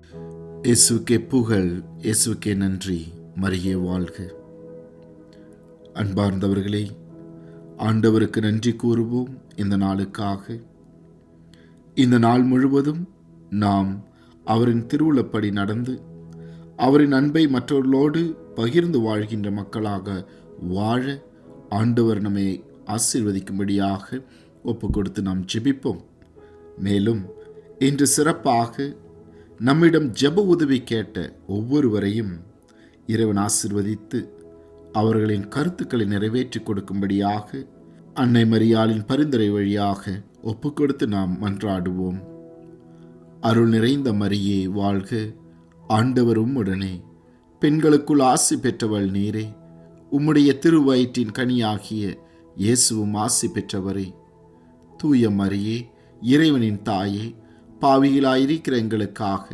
இயேசுக்கே புகழ், இயேசுக்கே நன்றி, மரியே வாழ்க. அன்பார்ந்தவர்களே, ஆண்டவருக்கு நன்றி கூறுவோம். இந்த நாளுக்காக இந்த நாள் முழுவதும் நாம் அவரின் திருவுளப்படி நடந்து அவரின் அன்பை மற்றவர்களோடு பகிர்ந்து வாழ்கின்ற மக்களாக வாழ ஆண்டவர் நம்மை ஆசீர்வதிக்கும்படியாக ஒப்பு கொடுத்து நாம் ஜெபிப்போம். மேலும் இன்று சிறப்பாக நம்மிடம் ஜெப உதவி கேட்ட ஒவ்வொருவரையும் இறைவன் ஆசீர்வதித்து அவர்களின் கருத்துக்களை நிறைவேற்றி கொடுக்கும்படியாக அன்னை மரியாளின் பரிந்துரை வழியாக ஒப்பு கொடுத்து நாம் மன்றாடுவோம். அருள் நிறைந்த மரியே வாழ்க, ஆண்டவர் உம்முடனே, பெண்களுக்குள் ஆசி பெற்றவள் நீரே, உம்முடைய திருவயிற்றின் கனியாகிய இயேசுவும் ஆசி பெற்றவரே. தூய மரியே, இறைவனின் தாயே, பாவிகளாயிருக்கிற எங்களுக்காக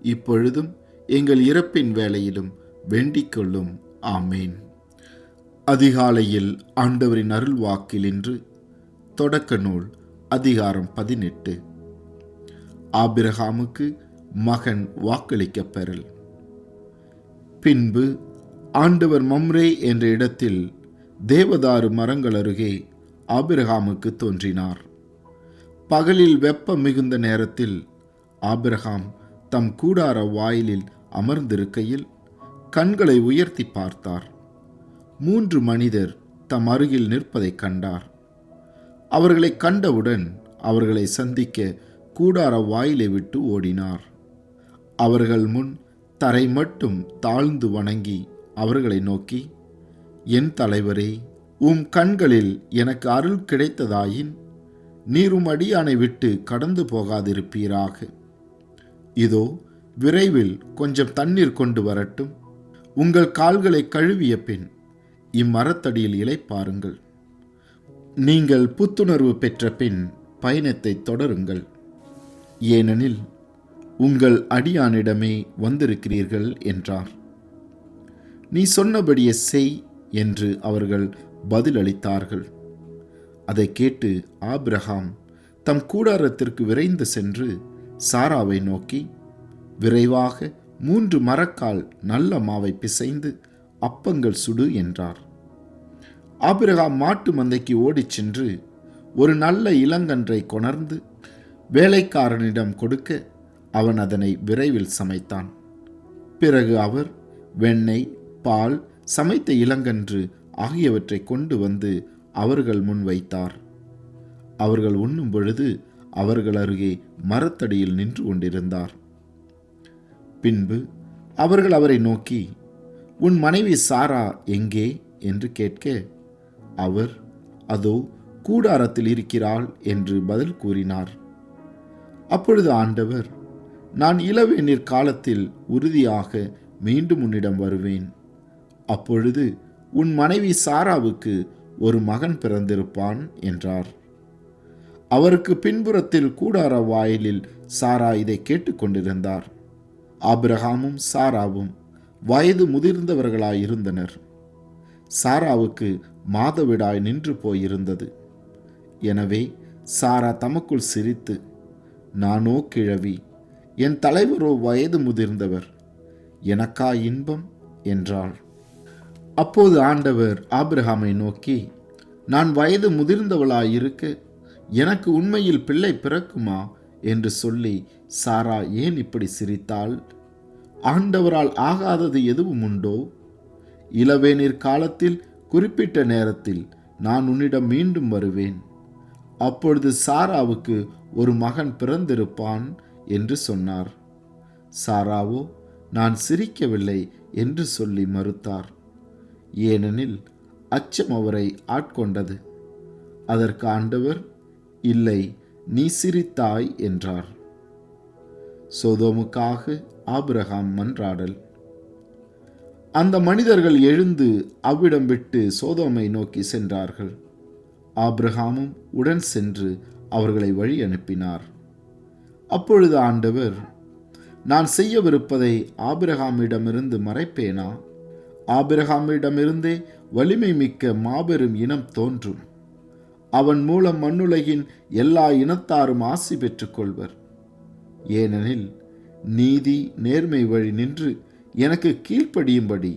இப்பொழுதும் எங்கள் இறப்பின் வேளையிலும் வேண்டிக் கொள்ளும். ஆமேன். அதிகாலையில் ஆண்டவரின் அருள் வாக்கில் இன்று தொடக்க நூல் அதிகாரம் 18. ஆபிரகாமுக்கு மகன் வாக்களிக்கப் பெறல். பின்பு ஆண்டவர் மம்ரே என்ற இடத்தில் தேவதாரு மரங்கள் அருகே ஆபிரகாமுக்கு தோன்றினார். பகலில் வெப்பம் மிகுந்த நேரத்தில் ஆபிரகாம் தம் கூடார வாயிலில் அமர்ந்திருக்கையில் கண்களை உயர்த்தி பார்த்தார். 3 மனிதர் தம் அருகில் நிற்பதை கண்டார். அவர்களை கண்டவுடன் அவர்களை சந்திக்க கூடார வாயிலை விட்டு ஓடினார். அவர்கள் முன் தரை மட்டும் தாழ்ந்து வணங்கி அவர்களை நோக்கி, என் தலைவரே, உம் கண்களில் எனக்கு அருள் கிடைத்ததாயின் நீரும் அடியானை விட்டு கடந்து போகாதிருப்பீராக. இதோ விரைவில் கொஞ்சம் தண்ணீர் கொண்டு வரட்டும். உங்கள் கால்களை கழுவிய பின் இம்மரத்தடியில் இளைப்பாருங்கள். நீங்கள் புத்துணர்வு பெற்ற பின் பயணத்தை தொடருங்கள். ஏனெனில் உங்கள் அடியானிடமே வந்திருக்கிறீர்கள் என்றார். நீ சொன்னபடியே செய் என்று அவர்கள் பதிலளித்தார்கள். அதை கேட்டு ஆபிரகாம் தம் கூடாரத்திற்கு விரைந்து சென்று சாராவை நோக்கி, விரைவாக 3 மரக்கால் நல்ல மாவை பிசைந்து அப்பங்கள் சுடு என்றார். ஆபிரகாம் மாட்டு மந்தைக்கு ஓடிச் சென்று ஒரு நல்ல இளங்கன்றை கொணர்ந்து வேலைக்காரனிடம் கொடுக்க அவன் அதனை விரைவில் சமைத்தான். பிறகு அவர் வெண்ணெய், பால், சமைத்த இளங்கன்று ஆகியவற்றை கொண்டு வந்து அவர்கள் முன் வைத்தார். அவர்கள் உண்ணும் பொழுது அவர்கள் அருகே மரத்தடியில் நின்று கொண்டிருந்தார். பின்பு அவர்கள் அவரை நோக்கி, உன் மனைவி சாரா எங்கே என்று கேட்க, அவர் அதோ கூடாரத்தில் இருக்கிறாள் என்று பதில் கூறினார். அப்பொழுது ஆண்டவர், நான் இளவேநீர் காலத்தில் உறுதியாக மீண்டும் உன்னிடம் வருவேன். அப்பொழுது உன் மனைவி சாராவுக்கு ஒரு மகன் பிறந்திருப்பான் என்றார். அவருக்கு பின்புறத்தில் கூடார வாயிலில் சாரா இதை கேட்டுக்கொண்டிருந்தார். ஆபிரகாமும் சாராவும் வயது முதிர்ந்தவர்களாயிருந்தனர். சாராவுக்கு மாதவிடாய் நின்று போயிருந்தது. எனவே சாரா தமக்குள் சிரித்து, நானோ கிழவி, என் தலைவரோ வயது முதிர்ந்தவர், எனக்கா இன்பம் என்றாள். அப்போது ஆண்டவர் ஆபிரகாமை நோக்கி, நான் வயது முதிர்ந்தவளாயிருக்க எனக்கு உண்மையில் பிள்ளை பிறக்குமா என்று சொல்லி சாரா ஏன் இப்படி சிரித்தாள்? ஆண்டவரால் ஆகாதது எதுவும் உண்டோ? இளவேநீர் காலத்தில் குறிப்பிட்ட நேரத்தில் நான் உன்னிடம் மீண்டும் வருவேன். அப்பொழுது சாராவுக்கு ஒரு மகன் பிறந்திருப்பான் என்று சொன்னார். சாராவோ நான் சிரிக்கவில்லை என்று சொல்லி மறுத்தார். ஏனெனில் அச்சம் அவரை ஆட்கொண்டது. அதற்கு ஆண்டவர், இல்லை, நீ சிரித்தாய் என்றார். சோதோமுக்காக ஆபிரகாம் மன்றாடல். அந்த மனிதர்கள் எழுந்து அவ்விடம் விட்டு சோதோமை நோக்கி சென்றார்கள். ஆபிரகாமும் உடன் சென்று அவர்களை வழி அனுப்பினார். அப்பொழுது ஆண்டவர், நான் செய்யவிருப்பதை ஆபிரகாமிடமிருந்து மறைப்பேனா? ஆபிரகாமிடமிருந்தே வலிமை மிக்க மாபெரும் இனம் தோன்றும். அவன் மூலம் மண்ணுலகின் எல்லா இனத்தாரும் ஆசி பெற்றுக் கொள்வர். ஏனெனில் நீதி நேர்மை வழி நின்று எனக்கு கீழ்ப்படியும்படி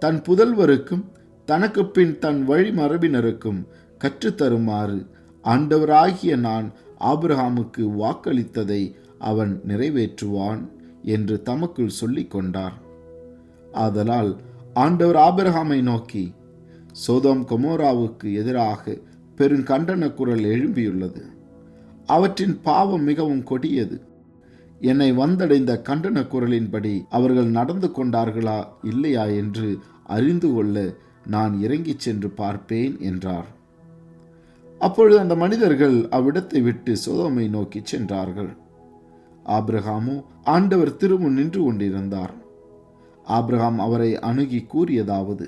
தன் புதல்வருக்கும் தனக்கு பின் தன் வழி மரபினருக்கும் கற்றுத்தருமாறு ஆண்டவராகிய நான் ஆபிரகாமுக்கு வாக்களித்ததை அவன் நிறைவேற்றுவான் என்று தமக்குள் சொல்லிக் கொண்டார். ஆதலால் ஆண்டவர் ஆபிரகாமை நோக்கி, சோதோம் கொமோராவுக்கு எதிராக பெருங்கண்டன குரல் எழும்பியுள்ளது. அவற்றின் பாவம் மிகவும் கொடியது. என்னை வந்தடைந்த கண்டன குரலின்படி அவர்கள் நடந்து கொண்டார்களா இல்லையா என்று அறிந்து கொள்ள நான் இறங்கிச் சென்று பார்ப்பேன் என்றார். அப்பொழுது அந்த மனிதர்கள் அவ்விடத்தை விட்டு சோதோமை நோக்கி சென்றார்கள். ஆபிரகாமோ ஆண்டவர் திருமுன் நின்று கொண்டிருந்தார். ஆபிரகாம் அவரை அணுகி கூறியதாவது,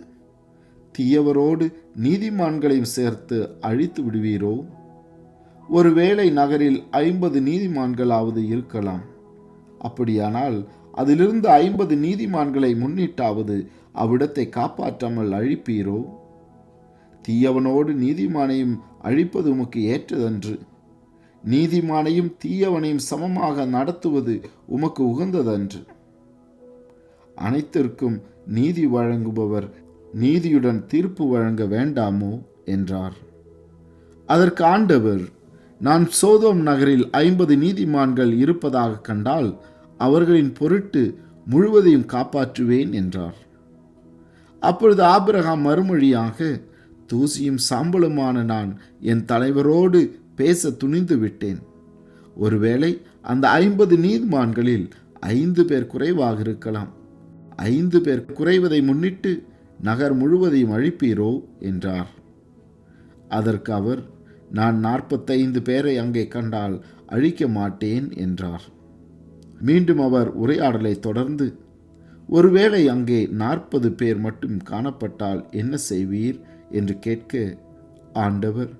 தீயவரோடு நீதிமான்களையும் சேர்த்து அழித்து விடுவீரோ? ஒருவேளை நகரில் 50 நீதிமான்களாவது இருக்கலாம். அப்படியானால் அதிலிருந்து 50 நீதிமான்களை முன்னிட்டாவது அவ்விடத்தை காப்பாற்றாமல் அழிப்பீரோ? தீயவனோடு நீதிமானையும் அழிப்பது உமக்கு ஏற்றதன்று. நீதிமானையும் தீயவனையும் சமமாக நடத்துவது உமக்கு உகந்ததன்று. அனைத்திற்கும் நீதி வழங்குபவர் நீதியுடன் தீர்ப்பு வழங்க வேண்டாமோ என்றார். அதற்கு ஆண்டவர், நான் சோதோம் நகரில் 50 நீதிமான்கள் இருப்பதாக கண்டால் அவர்களின் பொருட்டு முழுவதையும் காப்பாற்றுவேன் என்றார். அப்பொழுது ஆபிரகாம் மறுமொழியாக, தூசியும் சாம்பலுமான நான் என் தலைவரோடு பேச துணிந்து விட்டேன். ஒருவேளை அந்த 50 நீதிமான்களில் 5 பேர் குறைவாக இருக்கலாம். 5 பேர் குறைவதை முன்னிட்டு நகர் முழுவதையும் அழிப்பீரோ என்றார். அதற்கு அவர், நான் 45 பேரை அங்கே கண்டால் அழிக்க மாட்டேன் என்றார். மீண்டும் அவர் உரையாடலை தொடர்ந்து, ஒருவேளை அங்கே 40 பேர் மட்டும் காணப்பட்டால் என்ன செய்வீர் என்று கேட்க, ஆண்டவர்,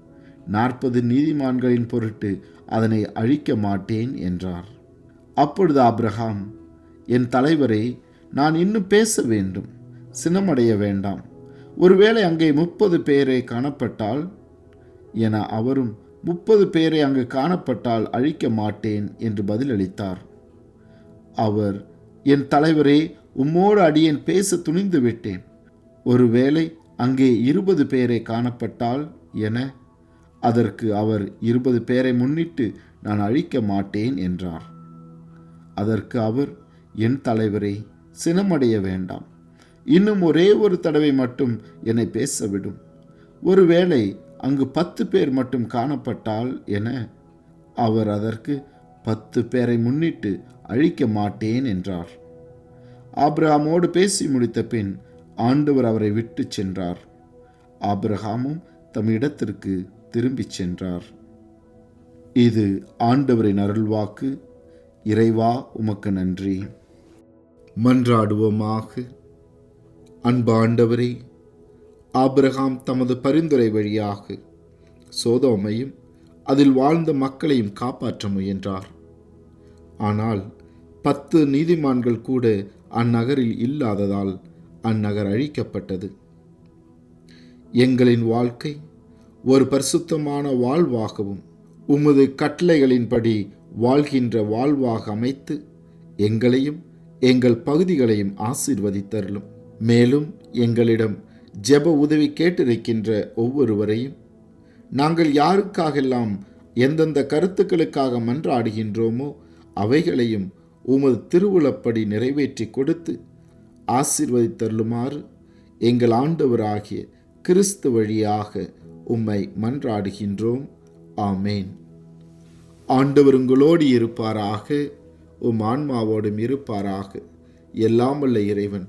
40 நீதிமான்களின் பொருட்டு அதனை அழிக்க மாட்டேன் என்றார். அப்பொழுது ஆபிரகாம், என் தலைவரே, நான் இன்னும் பேச வேண்டும், சினமடைய வேண்டாம். ஒருவேளை அங்கே 30 பேரை காணப்பட்டால் என அவரும், 30 பேரை அங்கு காணப்பட்டால் அழிக்க மாட்டேன் என்று பதிலளித்தார். அவர், என் தலைவரே, உம்மோடு அடியேன் பேச துணிந்து விட்டேன். ஒருவேளை அங்கே 20 பேரை காணப்பட்டால் என. அதற்கு அவர், 20 பேரை முன்னிட்டு நான் அழிக்க மாட்டேன் என்றார். அதற்கு அவர், என் தலைவரே, சினமடைய வேண்டாம். இன்னும் ஒரே ஒரு தடவை மட்டும் என்னை பேசவிடும். ஒருவேளை அங்கு 10 பேர் மட்டும் காணப்பட்டால் என. அவர் அதற்கு, 10 பேரை முன்னிட்டு அழிக்க மாட்டேன் என்றார். ஆபிரகாமோடு பேசி முடித்த பின் ஆண்டவர் அவரை விட்டு சென்றார். ஆபிரகாமும் தம் இடத்திற்கு திரும்பிச் சென்றார். இது ஆண்டவரின் அருள்வாக்கு. இறைவா, உமக்கு நன்றி. மன்றாடுவோமாக. அன்பு ஆண்டவரே, ஆபிரகாம் தமது பரிந்துரை வழியாக சோதோமையும் அதில் வாழ்ந்த மக்களையும் காப்பாற்ற முயன்றார். ஆனால் 10 நீதிமான்கள் கூட அந்நகரில் இல்லாததால் அந்நகர் அழிக்கப்பட்டது. எங்களின் வாழ்க்கை ஒரு பரிசுத்தமான வாழ்வாகவும் உமது கட்டளைகளின்படி வாழ்கின்ற வாழ்வாக அமைத்து எங்களையும் எங்கள் பகுதிகளையும் ஆசீர்வதித்தருளும். மேலும் எங்களிடம் ஜெப உதவி கேட்டிருக்கின்ற ஒவ்வொருவரையும் நாங்கள் யாருக்காகெல்லாம் எந்தெந்த கருத்துக்களுக்காக மன்றாடுகின்றோமோ அவைகளையும் உமது திருவுளப்படி நிறைவேற்றி கொடுத்து ஆசீர்வதித்தருளுமாறு எங்கள் ஆண்டவராகிய கிறிஸ்து வழியாக உம்மை மன்றாடுகின்றோம். ஆமேன். ஆண்டவர் உங்களோடு இருப்பாராக, உம் ஆன்மாவோடும் இருப்பாராக. எல்லாம் வல்ல இறைவன்,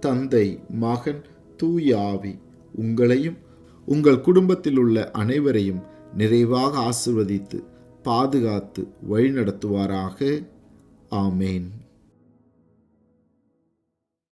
தந்தை, மகன், தூய ஆவி உங்களையும் உங்கள் குடும்பத்தில் உள்ள அனைவரையும் நிறைவாக ஆசீர்வதித்து பாதுகாத்து வழிநடத்துவாராக. ஆமேன்.